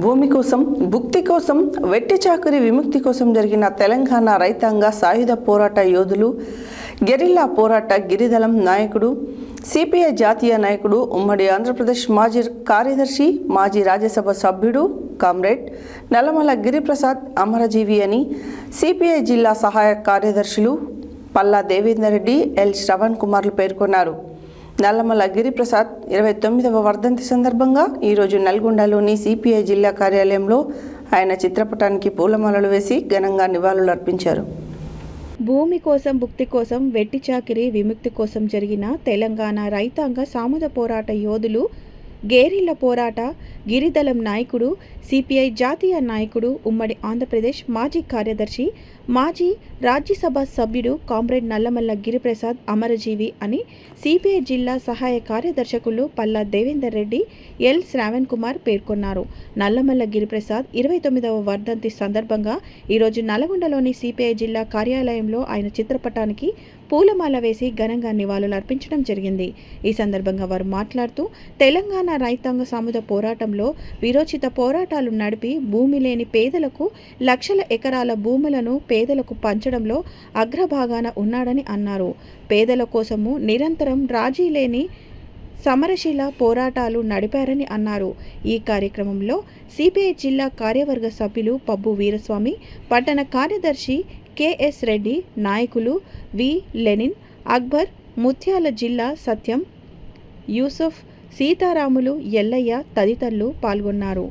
భూమి కోసం, భుక్తి కోసం, వెట్టి చాకరీ విముక్తి కోసం జరిగిన తెలంగాణ రైతాంగ సాయుధ పోరాట యోధులు, గెరిల్లా పోరాట గిరిదళం నాయకుడు, సిపిఐ జాతీయ నాయకుడు, ఉమ్మడి ఆంధ్రప్రదేశ్ మాజీ కార్యదర్శి, మాజీ రాజ్యసభ సభ్యుడు కామ్రేడ్ నల్లమల గిరిప్రసాద్ అమరజీవి అని సిపిఐ జిల్లా సహాయ కార్యదర్శులు పల్లా దేవేందర్ రెడ్డి, ఎల్ శ్రవణ్ కుమార్లు పేర్కొన్నారు. నల్లమల గిరిప్రసాద్ 29వ వర్ధంతి సందర్భంగా ఈరోజు నల్గొండలోని సిపిఐ జిల్లా కార్యాలయంలో ఆయన చిత్రపటానికి పూలమాలలు వేసి ఘనంగా నివాళులర్పించారు. భూమి కోసం, భుక్తి కోసం, వెట్టి చాకిరీ విముక్తి కోసం జరిగిన తెలంగాణ రైతాంగ సాయుధ పోరాట యోధులు, గెరిల్లా పోరాట గిరిదళం నాయకుడు, సిపిఐ జాతీయ నాయకుడు, ఉమ్మడి ఆంధ్రప్రదేశ్ మాజీ కార్యదర్శి, మాజీ రాజ్యసభ సభ్యుడు కామ్రేడ్ నల్లమల్ల గిరిప్రసాద్ అమరజీవి అని సిపిఐ జిల్లా సహాయ కార్యదర్శకులు పల్లా దేవేందర్ రెడ్డి, ఎల్ శ్రావణ్ కుమార్ పేర్కొన్నారు. నల్లమల్ల గిరిప్రసాద్ 29వ వర్ధంతి సందర్భంగా ఈరోజు నల్గొండలోని సిపిఐ జిల్లా కార్యాలయంలో ఆయన చిత్రపటానికి పూలమాల వేసి ఘనంగా నివాళులు అర్పించడం జరిగింది. ఈ సందర్భంగా వారు మాట్లాడుతూ తెలంగాణ రైతాంగ సాయుధ పోరాటంలో వీరోచిత పోరాటాలు నడిపి భూమి లేని పేదలకు లక్షల ఎకరాల భూములను పేదలకు పంచడంలో అగ్రభాగాన ఉన్నాడని అన్నారు. పేదల కోసము నిరంతరం రాజీ లేని సమరశీల పోరాటాలు నడిపారని అన్నారు. ఈ కార్యక్రమంలో సిపిఐ జిల్లా కార్యవర్గ సభ్యులు పబ్బు వీరస్వామి, పట్టణ కార్యదర్శి కెఎస్ రెడ్డి, నాయకులు వి లెనిన్, అక్బర్, ముత్యాల జిల్లా సత్యం, యూసుఫ్, సీతారాములు, ఎల్లయ్య తదితరులు పాల్గొన్నారు.